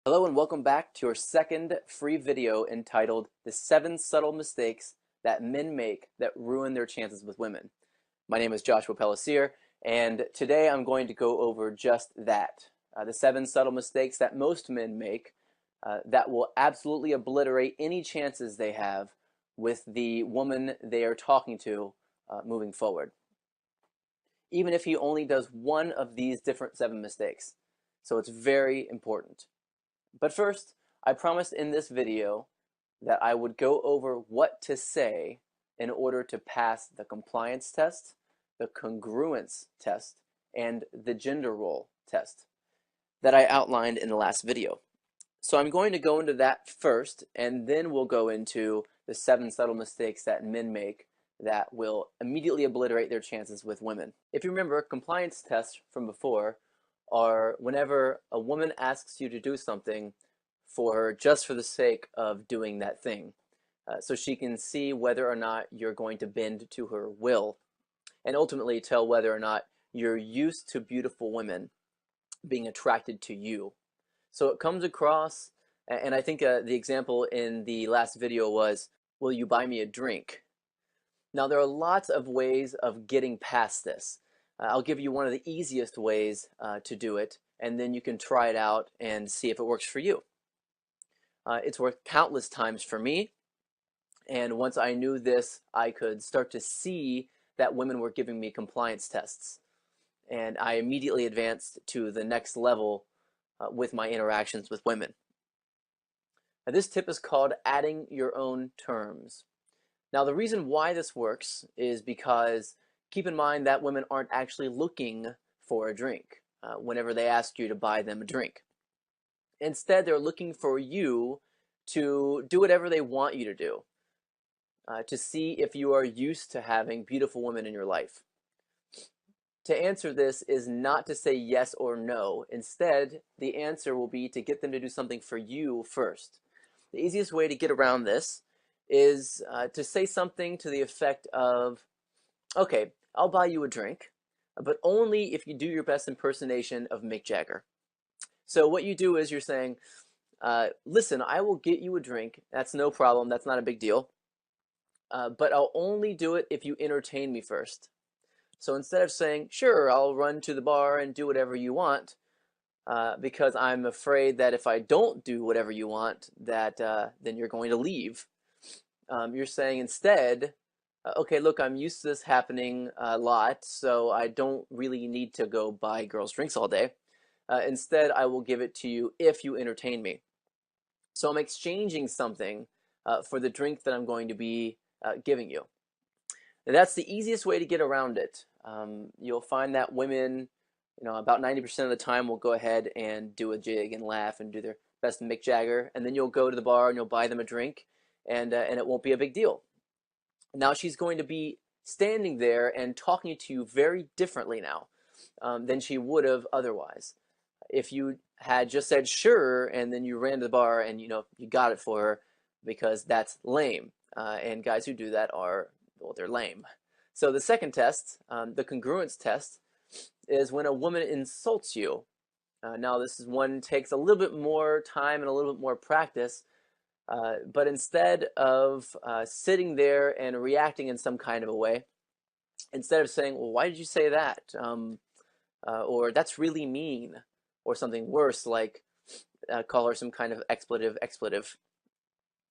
Hello and welcome back to your second free video entitled The 7 Subtle Mistakes That Men Make That Ruin Their Chances with Women. My name is Joshua Pellissier, and today I'm going to go over just that. The 7 subtle mistakes that most men make that will absolutely obliterate any chances they have with the woman they are talking to moving forward. Even if he only does one of these different 7 mistakes. So it's very important. But first, I promised in this video that I would go over what to say in order to pass the compliance test, the congruence test, and the gender role test that I outlined in the last video. So I'm going to go into that first, and then we'll go into the 7 subtle mistakes that men make that will immediately obliterate their chances with women. If you remember, compliance tests from before are whenever a woman asks you to do something for her just for the sake of doing that thing. So she can see whether or not you're going to bend to her will, and ultimately tell whether or not you're used to beautiful women being attracted to you. So it comes across, and I think the example in the last video was, will you buy me a drink? Now there are lots of ways of getting past this. I'll give you one of the easiest ways to do it, and then you can try it out and see if it works for you. It's worked countless times for me, and once I knew this, I could start to see that women were giving me compliance tests, and I immediately advanced to the next level with my interactions with women. Now, this tip is called adding your own terms. Now, the reason why this works is because keep in mind that women aren't actually looking for a drink whenever they ask you to buy them a drink. Instead, they're looking for you to do whatever they want you to do, to see if you are used to having beautiful women in your life. To answer this is not to say yes or no. Instead, the answer will be to get them to do something for you first. The easiest way to get around this is to say something to the effect of, okay, I'll buy you a drink, but only if you do your best impersonation of Mick Jagger. So what you do is you're saying, listen, I will get you a drink. That's no problem. That's not a big deal. But I'll only do it if you entertain me first. So instead of saying, sure, I'll run to the bar and do whatever you want, because I'm afraid that if I don't do whatever you want, that then you're going to leave. You're saying instead, okay, look, I'm used to this happening a lot, so I don't really need to go buy girls' drinks all day. Instead, I will give it to you if you entertain me. So I'm exchanging something for the drink that I'm going to be giving you. And that's the easiest way to get around it. You'll find that women, about 90% of the time will go ahead and do a jig and laugh and do their best Mick Jagger, and then you'll go to the bar and you'll buy them a drink, and it won't be a big deal. Now she's going to be standing there and talking to you very differently now than she would have otherwise. If you had just said sure and then you ran to the bar and you got it for her, because that's lame. And guys who do that are, well, they're lame. So the second test, the congruence test, is when a woman insults you. Now this is one takes a little bit more time and a little bit more practice, but instead of sitting there and reacting in some kind of a way, instead of saying, well, why did you say that? Or that's really mean, or something worse like call her some kind of expletive.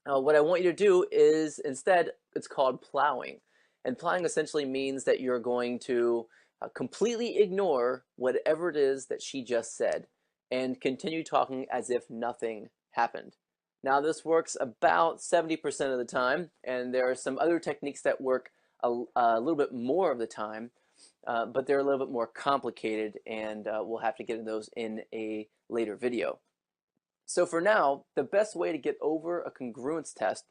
What I want you to do is instead, it's called plowing. And plowing essentially means that you're going to completely ignore whatever it is that she just said and continue talking as if nothing happened. Now this works about 70% of the time, and there are some other techniques that work a little bit more of the time, but they're a little bit more complicated, and we'll have to get into those in a later video. So for now, the best way to get over a congruence test,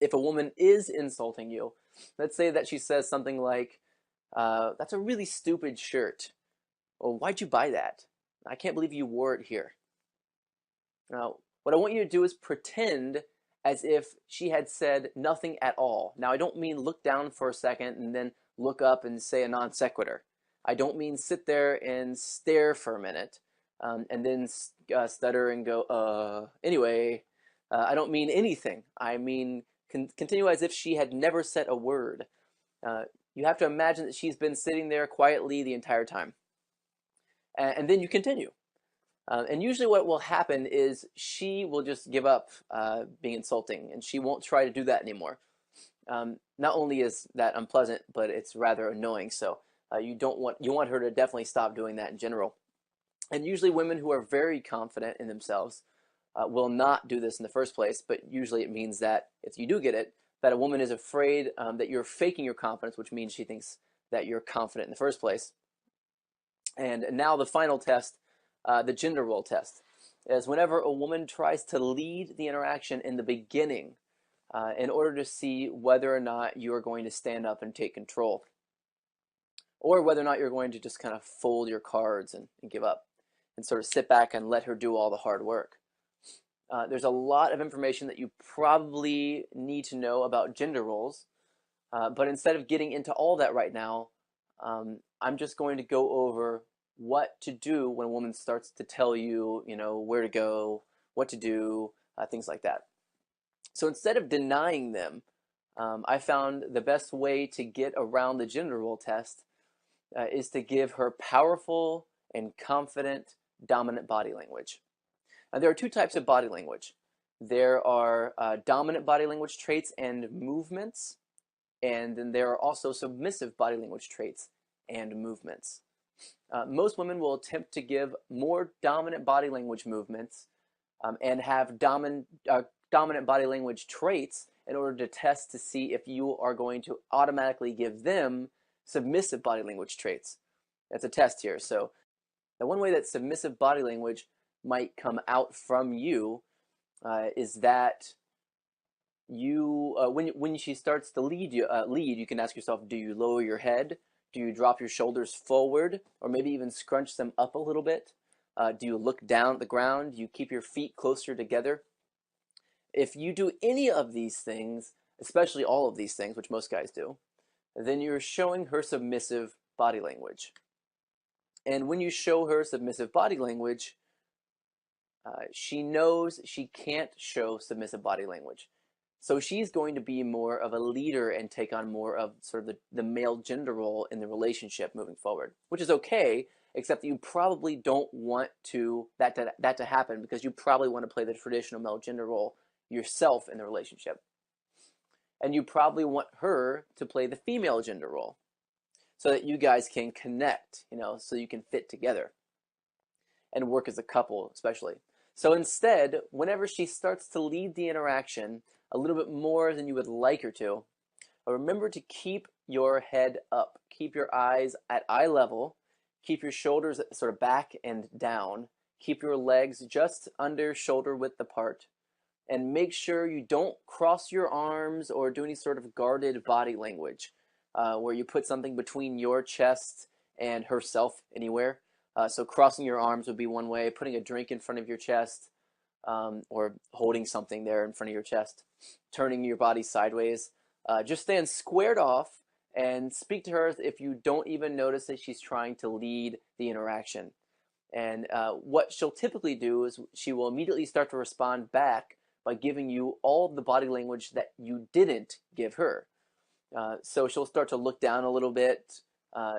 if a woman is insulting you, let's say that she says something like, that's a really stupid shirt. Or why'd you buy that? I can't believe you wore it here. Now, what I want you to do is pretend as if she had said nothing at all. Now, I don't mean look down for a second and then look up and say a non sequitur. I don't mean sit there and stare for a minute. and then stutter and go, anyway, I don't mean anything. I mean, continue as if she had never said a word. Uh, you have to imagine that she's been sitting there quietly the entire time. And then you continue. And usually what will happen is she will just give up being insulting, and she won't try to do that anymore. Not only is that unpleasant, but it's rather annoying. So you want her to definitely stop doing that in general. And usually women who are very confident in themselves will not do this in the first place, but usually it means that if you do get it, that a woman is afraid that you're faking your confidence, which means she thinks that you're confident in the first place. And now the final test, the gender role test, is whenever a woman tries to lead the interaction in the beginning in order to see whether or not you are going to stand up and take control, or whether or not you're going to just kind of fold your cards and give up and sort of sit back and let her do all the hard work. There's a lot of information that you probably need to know about gender roles, but instead of getting into all that right now, I'm just going to go over what to do when a woman starts to tell you, where to go, what to do, things like that. So instead of denying them, I found the best way to get around the gender role test is to give her powerful and confident dominant body language. Now, there are two types of body language. There are dominant body language traits and movements, and then there are also submissive body language traits and movements. Most women will attempt to give more dominant body language movements and have dominant body language traits in order to test to see if you are going to automatically give them submissive body language traits. That's a test here. So the one way that submissive body language might come out from you is that you, when she starts to lead, you can ask yourself, do you lower your head? Do you drop your shoulders forward, or maybe even scrunch them up a little bit? Do you look down at the ground? Do you keep your feet closer together? If you do any of these things, especially all of these things, which most guys do, then you're showing her submissive body language. And when you show her submissive body language, she knows she can't show submissive body language. So she's going to be more of a leader and take on more of sort of the male gender role in the relationship moving forward, which is okay, except that you probably don't want that to happen, because you probably want to play the traditional male gender role yourself in the relationship. And you probably want her to play the female gender role so that you guys can connect, so you can fit together and work as a couple, especially. So instead, whenever she starts to lead the interaction a little bit more than you would like her to, remember to keep your head up. Keep your eyes at eye level. Keep your shoulders sort of back and down. Keep your legs just under shoulder width apart. And make sure you don't cross your arms or do any sort of guarded body language where you put something between your chest and herself anywhere. So crossing your arms would be one way, putting a drink in front of your chest, or holding something there in front of your chest, turning your body sideways. Just stand squared off and speak to her if you don't even notice that she's trying to lead the interaction. And what she'll typically do is she will immediately start to respond back by giving you all of the body language that you didn't give her. So she'll start to look down a little bit.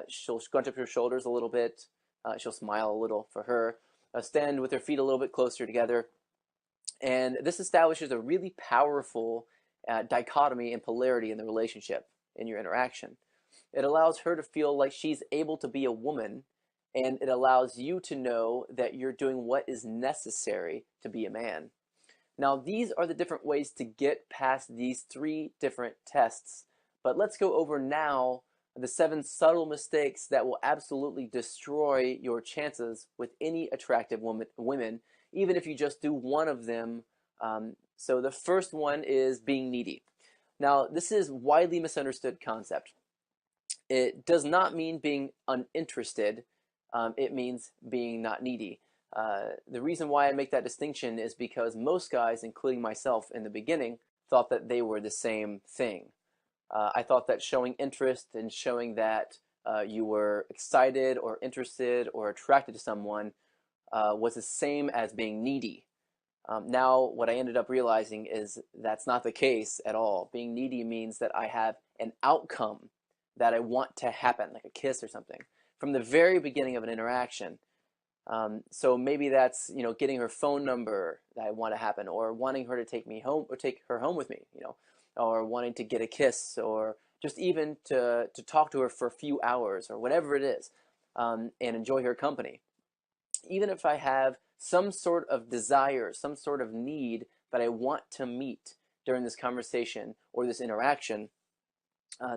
She'll scrunch up her shoulders a little bit. She'll smile a little for her. Stand with her feet a little bit closer together. And this establishes a really powerful dichotomy and polarity in the relationship, in your interaction. It allows her to feel like she's able to be a woman, and it allows you to know that you're doing what is necessary to be a man. Now, these are the different ways to get past these three different tests. But let's go over now the 7 subtle mistakes that will absolutely destroy your chances with any attractive women, even if you just do one of them. So the first one is being needy. Now, this is widely misunderstood concept. It does not mean being uninterested. It means being not needy. The reason why I make that distinction is because most guys, including myself in the beginning, thought that they were the same thing. I thought that showing interest and showing that you were excited or interested or attracted to someone was the same as being needy. Now, what I ended up realizing is that's not the case at all. Being needy means that I have an outcome that I want to happen, like a kiss or something, from the very beginning of an interaction. So maybe that's, getting her phone number that I want to happen, or wanting her to take me home, or take her home with me, or wanting to get a kiss, or just even to talk to her for a few hours, or whatever it is, and enjoy her company. Even if I have some sort of desire, some sort of need that I want to meet during this conversation or this interaction,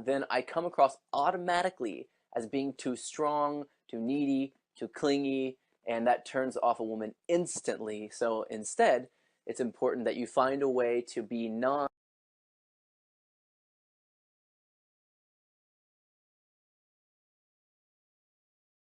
then I come across automatically as being too strong, too needy, too clingy, and that turns off a woman instantly. So instead, it's important that you find a way to be non